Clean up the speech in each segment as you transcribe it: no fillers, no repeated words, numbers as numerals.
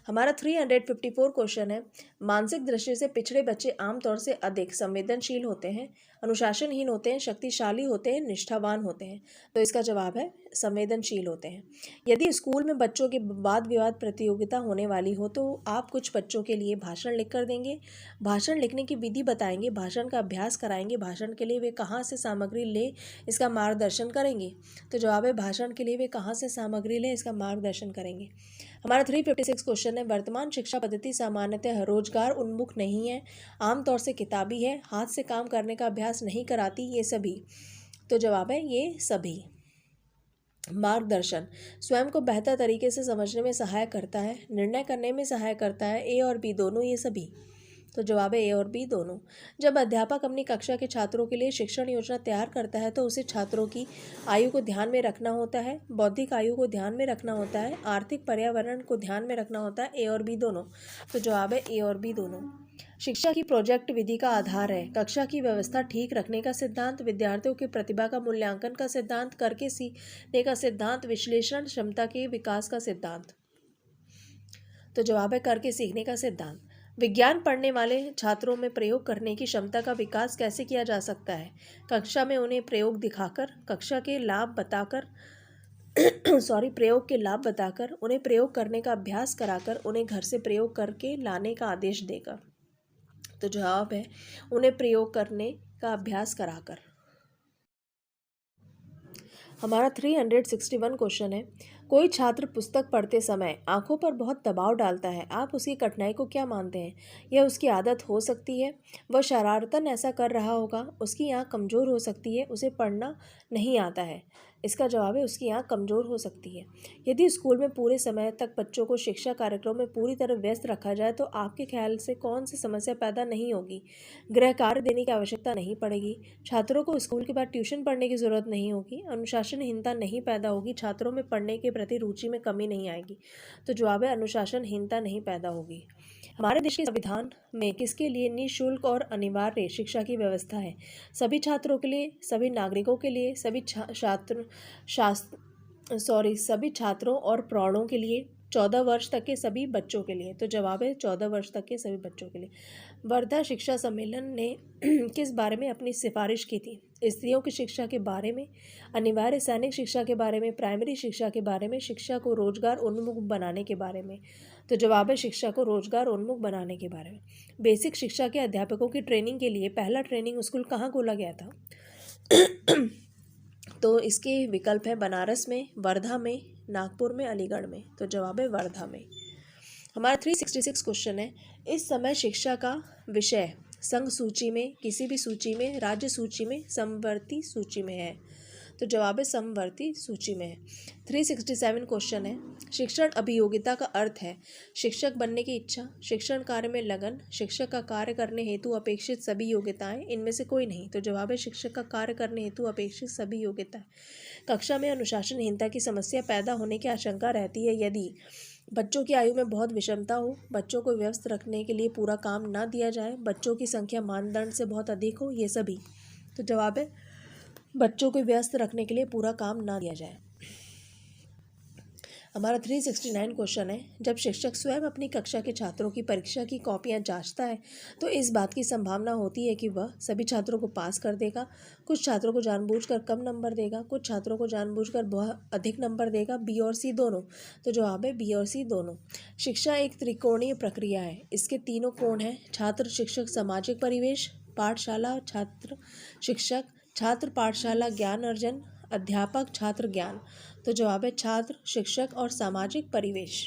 हमारा 354 क्वेश्चन है, मानसिक दृष्टि से पिछड़े बच्चे आमतौर से अधिक संवेदनशील होते हैं, अनुशासनहीन होते हैं, शक्तिशाली होते हैं, निष्ठावान होते हैं। तो इसका जवाब है संवेदनशील होते हैं। यदि स्कूल में बच्चों के वाद विवाद प्रतियोगिता होने वाली हो तो आप कुछ बच्चों के लिए भाषण लिख कर देंगे, भाषण लिखने की विधि बताएंगे, भाषण का अभ्यास कराएंगे, भाषण के लिए वे कहाँ से सामग्री ले इसका मार्गदर्शन करेंगे। तो जवाब है भाषण के लिए वे कहाँ से सामग्री लें इसका मार्गदर्शन करेंगे। हमारा 356 क्वेश्चन है, वर्तमान शिक्षा पद्धति सामान्यतः रोजगार उन्मुख नहीं है, आमतौर से किताबी है, हाथ से काम करने का अभ्यास नहीं कराती, ये सभी। तो जवाब है ये सभी। मार्गदर्शन स्वयं को बेहतर तरीके से समझने में सहायक करता है, निर्णय करने में सहायक करता है, ए और बी दोनों, ये सभी। तो जवाब है ए और बी दोनों। जब अध्यापक अपनी कक्षा के छात्रों के लिए शिक्षण योजना तैयार करता है तो उसे छात्रों की आयु को ध्यान में रखना होता है, बौद्धिक आयु को ध्यान में रखना होता है, आर्थिक पर्यावरण को ध्यान में रखना होता है, ए और बी दोनों। तो जवाब है ए और बी दोनों। शिक्षा की प्रोजेक्ट विधि का आधार है कक्षा की व्यवस्था ठीक रखने का सिद्धांत, विद्यार्थियों की प्रतिभा का मूल्यांकन का सिद्धांत, करके सीखने का सिद्धांत, विश्लेषण क्षमता के विकास का सिद्धांत। तो जवाब है करके सीखने का सिद्धांत। विज्ञान पढ़ने वाले छात्रों में प्रयोग करने की क्षमता का विकास कैसे किया जा सकता है? कक्षा में उन्हें प्रयोग दिखाकर, कक्षा के लाभ बताकर प्रयोग के लाभ बताकर, उन्हें प्रयोग करने का अभ्यास कराकर, उन्हें घर से प्रयोग करके लाने का आदेश देकर। तो जवाब है उन्हें प्रयोग करने का अभ्यास कराकर। हमारा 361 क्वेश्चन है, कोई छात्र पुस्तक पढ़ते समय आंखों पर बहुत दबाव डालता है, आप उसकी कठिनाई को क्या मानते हैं? यह उसकी आदत हो सकती है, वह शरारतन ऐसा कर रहा होगा, उसकी आंख कमज़ोर हो सकती है, उसे पढ़ना नहीं आता है। इसका जवाब है उसकी आंख कमज़ोर हो सकती है। यदि स्कूल में पूरे समय तक बच्चों को शिक्षा कार्यक्रम में पूरी तरह व्यस्त रखा जाए तो आपके ख्याल से कौन सी समस्या पैदा नहीं होगी? गृह कार्य देने की आवश्यकता नहीं पड़ेगी, छात्रों को स्कूल के बाद ट्यूशन पढ़ने की ज़रूरत नहीं होगी, अनुशासनहीनता नहीं पैदा होगी, छात्रों में पढ़ने के प्रति रुचि में कमी नहीं आएगी। तो जवाब है अनुशासनहीनता नहीं पैदा होगी। हमारे देश के संविधान में किसके लिए निःशुल्क और अनिवार्य शिक्षा की व्यवस्था है? सभी छात्रों के लिए, सभी नागरिकों के लिए, सभी छात्रों और प्रौढ़ों के लिए, 14 वर्ष तक के सभी बच्चों के लिए। तो जवाब है 14 वर्ष तक के सभी बच्चों के लिए। वर्धा शिक्षा सम्मेलन ने किस बारे में अपनी सिफारिश की थी? स्त्रियों की शिक्षा के बारे में, अनिवार्य सैनिक शिक्षा के बारे में, प्राइमरी शिक्षा के बारे में, शिक्षा को रोजगार उन्मुख बनाने के बारे में। तो जवाब है शिक्षा को रोजगार उन्मुख बनाने के बारे में। बेसिक शिक्षा के अध्यापकों की ट्रेनिंग के लिए पहला ट्रेनिंग स्कूल कहाँ खोला गया था? तो इसके विकल्प है बनारस में, वर्धा में, नागपुर में, अलीगढ़ में। तो जवाब है वर्धा में। हमारा 366 क्वेश्चन है, इस समय शिक्षा का विषय संघ सूची में, किसी भी सूची में, राज्य सूची में, समवर्ती सूची में है। तो जवाब है समवर्ती सूची में है। 367 क्वेश्चन है, शिक्षण अभियोगिता का अर्थ है शिक्षक बनने की इच्छा, शिक्षण कार्य में लगन, शिक्षक का कार्य करने हेतु अपेक्षित सभी योग्यताएं, इनमें से कोई नहीं। तो जवाब है शिक्षक का कार्य करने हेतु अपेक्षित सभी योग्यताएं। कक्षा में अनुशासनहीनता की समस्या पैदा होने की आशंका रहती है यदि बच्चों की आयु में बहुत विषमता हो, बच्चों को व्यस्त रखने के लिए पूरा काम ना दिया जाए, बच्चों की संख्या मानदंड से बहुत अधिक हो, ये सभी। तो जवाब है बच्चों को व्यस्त रखने के लिए पूरा काम ना दिया जाए। हमारा 369 क्वेश्चन है, जब शिक्षक स्वयं अपनी कक्षा के छात्रों की परीक्षा की कॉपियां जांचता है तो इस बात की संभावना होती है कि वह सभी छात्रों को पास कर देगा, कुछ छात्रों को जानबूझकर कम नंबर देगा, कुछ छात्रों को जानबूझकर बहुत अधिक नंबर देगा, बी और सी दोनों। तो जवाब है बी और सी दोनों। शिक्षा एक त्रिकोणीय प्रक्रिया है, इसके तीनों कोण हैं, छात्र शिक्षक सामाजिक परिवेश, पाठशाला छात्र शिक्षक, छात्र पाठशाला ज्ञान अर्जन, अध्यापक छात्र ज्ञान। तो जवाब है छात्र शिक्षक और सामाजिक परिवेश।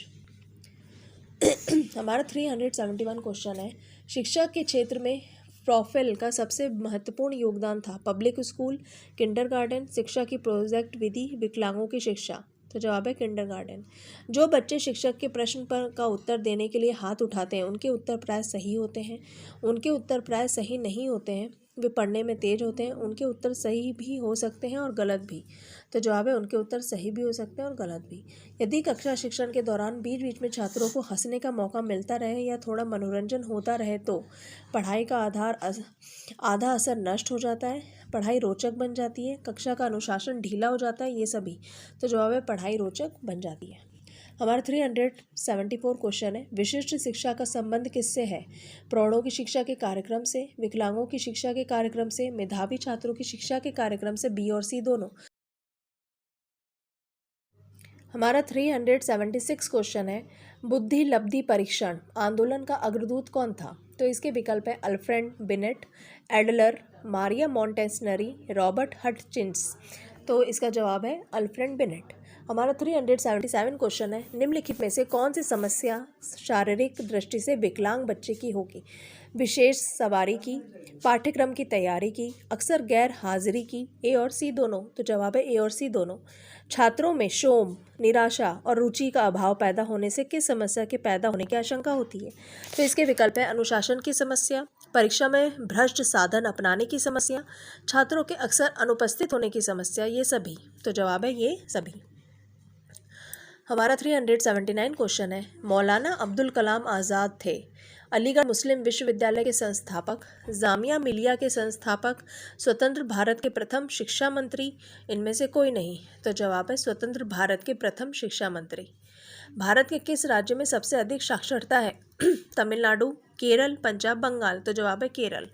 हमारा 371 क्वेश्चन है, शिक्षा के क्षेत्र में प्रोफिल का सबसे महत्वपूर्ण योगदान था पब्लिक स्कूल, किंडरगार्टन, शिक्षा की प्रोजेक्ट विधि, विकलांगों की शिक्षा। तो जवाब है किंडरगार्टन। जो बच्चे शिक्षक के प्रश्न पर का उत्तर देने के लिए हाथ उठाते हैं उनके उत्तर प्राय सही होते हैं, उनके उत्तर प्राय सही नहीं होते हैं, वे पढ़ने में तेज होते हैं, उनके उत्तर सही भी हो सकते हैं और गलत भी। तो जवाब है उनके उत्तर सही भी हो सकते हैं और गलत भी। यदि कक्षा शिक्षण के दौरान बीच बीच में छात्रों को हंसने का मौका मिलता रहे या थोड़ा मनोरंजन होता रहे तो पढ़ाई का आधा असर नष्ट हो जाता है, पढ़ाई रोचक बन जाती है, कक्षा का अनुशासन ढीला हो जाता है, ये सभी। तो जवाब है पढ़ाई रोचक बन जाती है। हमारा 374 क्वेश्चन है, विशिष्ट शिक्षा का संबंध किससे है? प्रौढ़ों की शिक्षा के कार्यक्रम से, विकलांगों की शिक्षा के कार्यक्रम से, मेधावी छात्रों की शिक्षा के कार्यक्रम से, बी और सी दोनों। हमारा 376 क्वेश्चन है, बुद्धि लब्धि परीक्षण आंदोलन का अग्रदूत कौन था? तो इसके विकल्प है Alfred Binet, Adler, Maria Montessori, Robert Hutchins. तो इसका जवाब है अल्फ्रेड बिनेट। हमारा 377 क्वेश्चन है, निम्नलिखित में से कौन सी समस्या शारीरिक दृष्टि से विकलांग बच्चे की होगी? विशेष सवारी की, पाठ्यक्रम की तैयारी की, अक्सर गैर हाजिरी की, ए और सी दोनों। तो जवाब है ए और सी दोनों। छात्रों में शोम, निराशा और रुचि का अभाव पैदा होने से किस समस्या के पैदा होने की आशंका होती है? तो इसके विकल्प है अनुशासन की समस्या, परीक्षा में भ्रष्ट साधन अपनाने की समस्या, छात्रों के अक्सर अनुपस्थित होने की समस्या, ये सभी। तो जवाब है ये सभी। हमारा 379 क्वेश्चन है, मौलाना अब्दुल कलाम आज़ाद थे अलीगढ़ मुस्लिम विश्वविद्यालय के संस्थापक, जामिया मिलिया के संस्थापक, स्वतंत्र भारत के प्रथम शिक्षा मंत्री, इनमें से कोई नहीं। तो जवाब है स्वतंत्र भारत के प्रथम शिक्षा मंत्री। भारत के किस राज्य में सबसे अधिक साक्षरता है? तमिलनाडु, केरल, पंजाब, बंगाल। तो जवाब है केरल।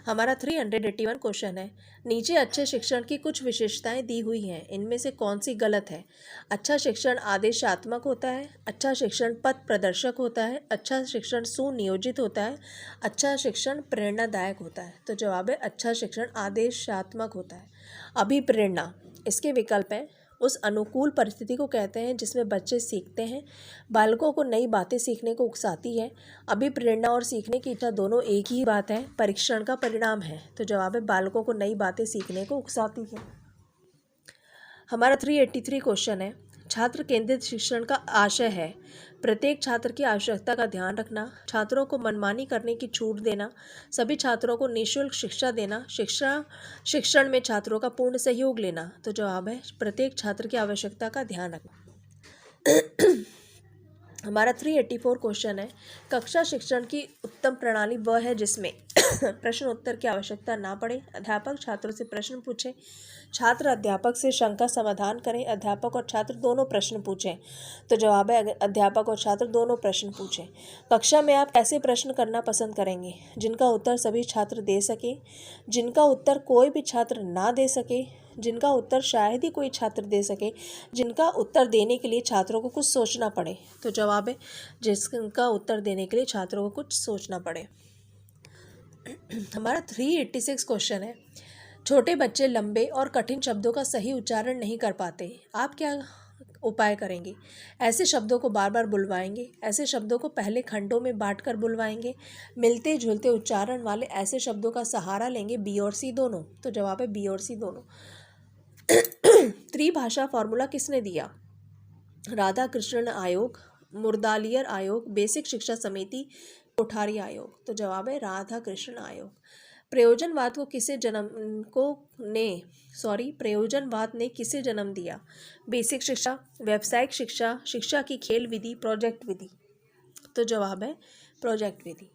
हमारा 381 क्वेश्चन है, नीचे अच्छे शिक्षण की कुछ विशेषताएं दी हुई हैं, इनमें से कौन सी गलत है? अच्छा शिक्षण आदेशात्मक होता है, अच्छा शिक्षण पथ प्रदर्शक होता है, अच्छा शिक्षण सुनियोजित होता है, अच्छा शिक्षण प्रेरणादायक होता है। तो जवाब है अच्छा शिक्षण आदेशात्मक होता है। अभिप्रेरणा, इसके विकल्प हैं उस अनुकूल परिस्थिति को कहते हैं जिसमें बच्चे सीखते हैं, बालकों को नई बातें सीखने को उकसाती है। अभिप्रेरणा और सीखने की इच्छा दोनों एक ही बात है, परीक्षण का परिणाम है। तो जवाब है बालकों को नई बातें सीखने को उकसाती है। हमारा 383 क्वेश्चन है, छात्र केंद्रित शिक्षण का आशय है प्रत्येक छात्र की आवश्यकता का ध्यान रखना, छात्रों को मनमानी करने की छूट देना, सभी छात्रों को निःशुल्क शिक्षा देना, शिक्षण में छात्रों का पूर्ण सहयोग लेना। तो जवाब है प्रत्येक छात्र की आवश्यकता का ध्यान रखना। हमारा 384 क्वेश्चन है, कक्षा शिक्षण की उत्तम प्रणाली वह है जिसमें प्रश्न उत्तर की आवश्यकता ना पड़े, अध्यापक छात्रों से प्रश्न पूछे, छात्र अध्यापक से शंका समाधान करें, अध्यापक और छात्र दोनों प्रश्न पूछें। तो जवाब है अध्यापक और छात्र दोनों प्रश्न पूछें। कक्षा में आप कैसे प्रश्न करना पसंद करेंगे? जिनका उत्तर सभी छात्र दे सके, जिनका उत्तर कोई भी छात्र ना दे सके, जिनका उत्तर शायद ही कोई छात्र दे सके, जिनका उत्तर देने के लिए छात्रों को कुछ सोचना पड़े। तो जवाब है जिसका उत्तर देने के लिए छात्रों को कुछ सोचना पड़े। हमारा 386 क्वेश्चन है, छोटे बच्चे लंबे और कठिन शब्दों का सही उच्चारण नहीं कर पाते, आप क्या उपाय करेंगे? ऐसे शब्दों को बार बार बुलवाएंगे, ऐसे शब्दों को पहले खंडों में बांटकर बुलवाएंगे, मिलते जुलते उच्चारण वाले ऐसे शब्दों का सहारा लेंगे, बी और सी दोनों। तो जवाब है बी और सी दोनों। त्रिभाषा फॉर्मूला किसने दिया? राधा कृष्णन आयोग, मुर्दालियर आयोग, बेसिक शिक्षा समिति, कोठारी आयोग। तो जवाब है राधा कृष्णन आयोग। प्रयोजनवाद ने किसे जन्म दिया? बेसिक शिक्षा, व्यावसायिक शिक्षा, शिक्षा की खेल विधि, प्रोजेक्ट विधि। तो जवाब है प्रोजेक्ट विधि।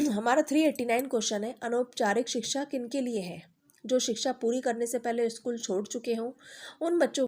हमारा 389 क्वेश्चन है, अनौपचारिक शिक्षा किनके लिए है? जो शिक्षा पूरी करने से पहले स्कूल छोड़ चुके हों, उन बच्चों